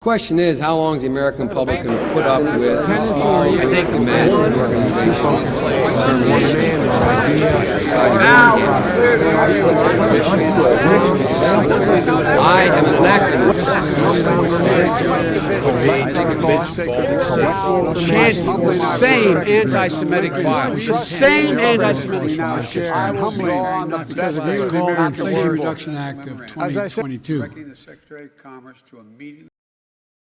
Question is, how long is the American public going to put up with small groups of men and organizations I am an anachronist. Chanting the same anti-Semitic violence. The same anti-Semitic violence. It's called the Inflation Reduction Act of 2022.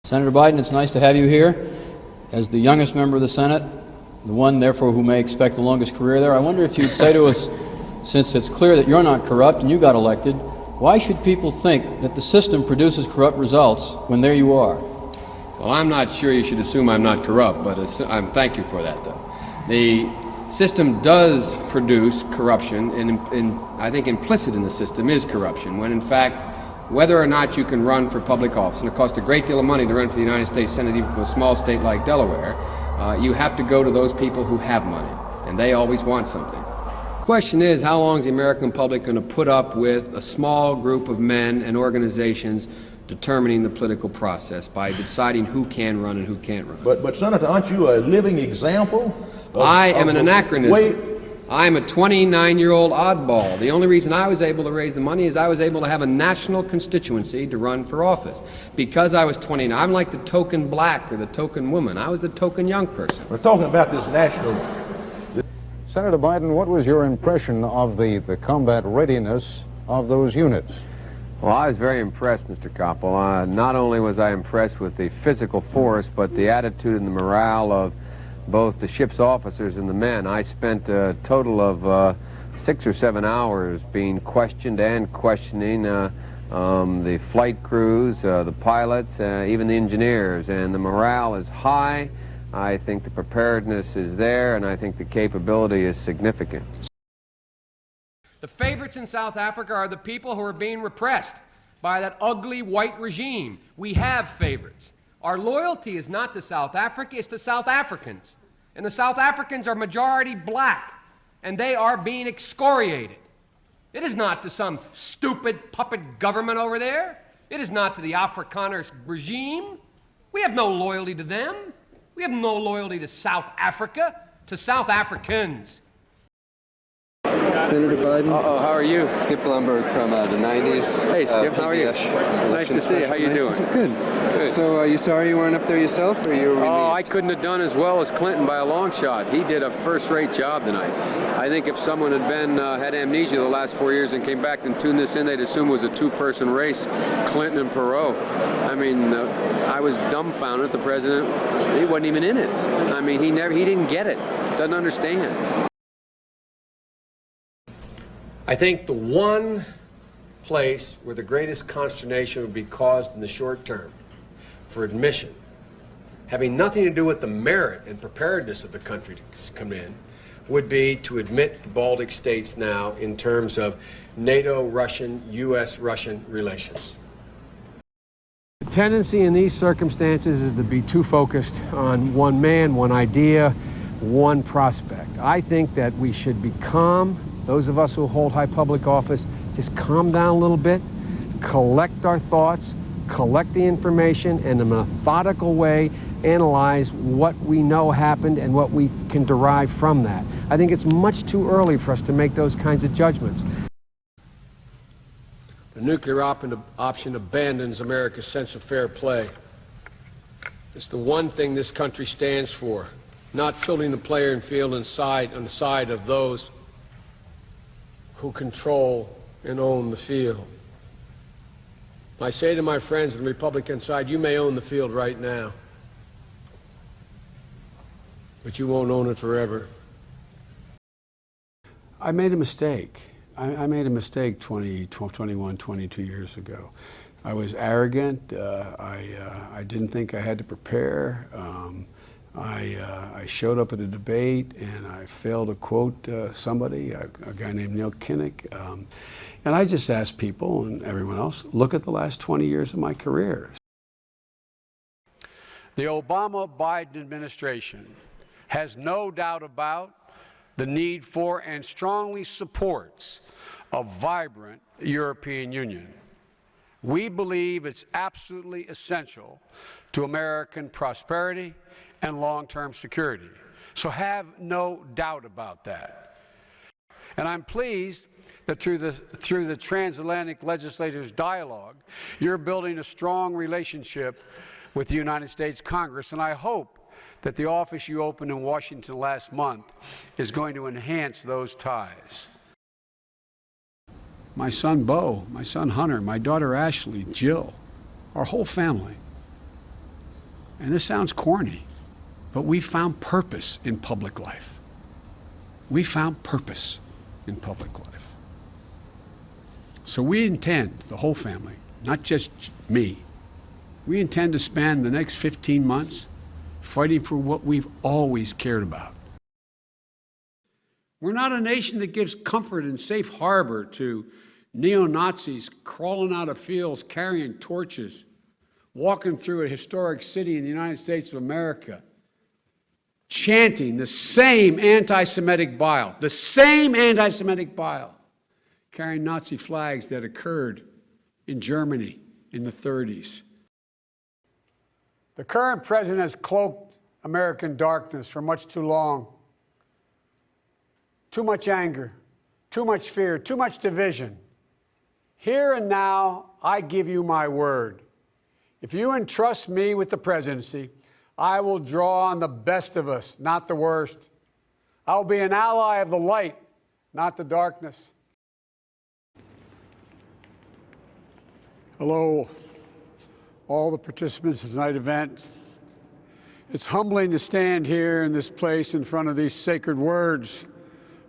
Senator Biden, it's nice to have you here. As the youngest member of the Senate, the one, therefore, who may expect the longest career there, I wonder if you'd say to us, since it's clear that you're not corrupt and you got elected, why should people think that the system produces corrupt results when there you are? Well, I'm not sure you should assume I'm not corrupt, but thank you for that, though. The system does produce corruption, and I think implicit in the system is corruption, when in fact, whether or not you can run for public office, and it costs a great deal of money to run for the United States Senate, even from a small state like Delaware, you have to go to those people who have money, and they always want something. The question is, how long is the American public going to put up with a small group of men and organizations determining the political process by deciding who can run and who can't run? But Senator, aren't you a living example? I am an anachronism. I'm a 29-year-old oddball. The only reason I was able to raise the money is I was able to have a national constituency to run for office. Because I was 29, I'm like the token black or the token woman. I was the token young person. We're talking about this national... Senator Biden, what was your impression of the combat readiness of those units? Well, I was very impressed, Mr. Koppel. Not only was I impressed with the physical force, but the attitude and the morale of both the ship's officers and the men. I spent a total of 6 or 7 hours being questioned and questioning the flight crews, the pilots, even the engineers, and the morale is high. I think the preparedness is there, and I think the capability is significant. The favorites in South Africa are the people who are being repressed by that ugly white regime. We have favorites. Our loyalty is not to South Africa, it's to South Africans. And the South Africans are majority black, and they are being excoriated. It is not to some stupid puppet government over there. It is not to the Afrikaner regime. We have no loyalty to them. We have no loyalty to South Africa, to South Africans. Senator Biden. How are you? Skip Lumberg from the 90s. Hey, Skip, how are you? Nice to see you. How you doing? Good. So, are you sorry you weren't up there yourself, or you were relieved? Oh, I couldn't have done as well as Clinton by a long shot. He did a first-rate job tonight. I think if someone had had amnesia the last 4 years and came back and tuned this in, they'd assume it was a two-person race, Clinton and Perot. I mean, I was dumbfounded. The president, he wasn't even in it. I mean, he didn't get it. Doesn't understand. I think the one place where the greatest consternation would be caused in the short term for admission, having nothing to do with the merit and preparedness of the country to come in, would be to admit the Baltic states now in terms of NATO-Russian, U.S.-Russian relations. The tendency in these circumstances is to be too focused on one man, one idea, one prospect. I think that we should be calm. Those of us who hold high public office, just calm down a little bit, collect our thoughts, collect the information, and in a methodical way analyze what we know happened and what we can derive from that. I think it's much too early for us to make those kinds of judgments. The nuclear option abandons America's sense of fair play. It's the one thing this country stands for, not tilting the playing field on the side of those who control and own the field. I say to my friends on the Republican side, you may own the field right now, but you won't own it forever. I made a mistake. I made a mistake 21, 22 years ago. I was arrogant. I didn't think I had to prepare. I showed up at a debate and I failed to quote somebody, a guy named Neil Kinnock. And I just asked people and everyone else, look at the last 20 years of my career. The Obama-Biden administration has no doubt about the need for and strongly supports a vibrant European Union. We believe it's absolutely essential to American prosperity and long-term security. So have no doubt about that. And I'm pleased that through the transatlantic legislators' dialogue, you're building a strong relationship with the United States Congress, and I hope that the office you opened in Washington last month is going to enhance those ties. My son Beau, my son Hunter, my daughter Ashley, Jill, our whole family. And this sounds corny, but we found purpose in public life. We found purpose in public life. So we intend, the whole family, not just me, we intend to spend the next 15 months fighting for what we've always cared about. We're not a nation that gives comfort and safe harbor to neo-Nazis crawling out of fields, carrying torches, walking through a historic city in the United States of America, chanting the same anti-Semitic bile, carrying Nazi flags that occurred in Germany in the 30s. The current president has cloaked American darkness for much too long. Too much anger, too much fear, too much division. Here and now, I give you my word. If you entrust me with the presidency, I will draw on the best of us, not the worst. I will be an ally of the light, not the darkness. Hello, all the participants of tonight's event. It's humbling to stand here in this place in front of these sacred words,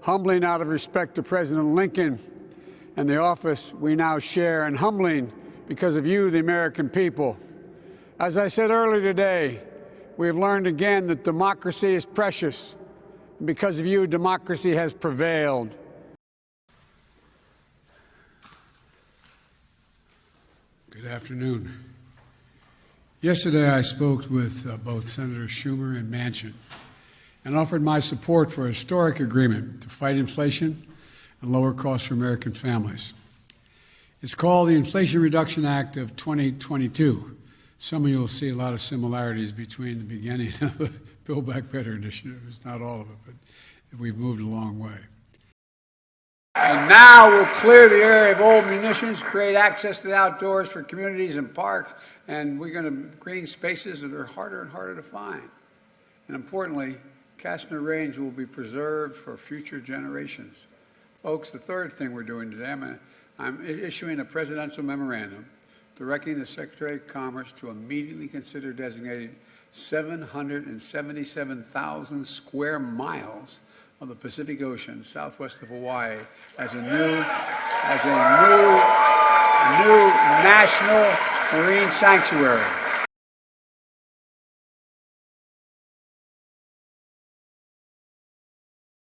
humbling out of respect to President Lincoln and the office we now share, and humbling because of you, the American people. As I said earlier today, we have learned again that democracy is precious. And because of you, democracy has prevailed. Good afternoon. Yesterday, I spoke with both Senator Schumer and Manchin and offered my support for a historic agreement to fight inflation and lower costs for American families. It's called the Inflation Reduction Act of 2022. Some of you will see a lot of similarities between the beginning of the Build Back Better initiative. It's not all of it, but we've moved a long way. And now we'll clear the area of old munitions, create access to the outdoors for communities and parks, and we're going to green spaces that are harder and harder to find. And importantly, Kastner Range will be preserved for future generations. Folks, the third thing we're doing today, I'm issuing a presidential memorandum directing the Secretary of Commerce to immediately consider designating 777,000 square miles of the Pacific Ocean southwest of Hawaii as a new national marine sanctuary.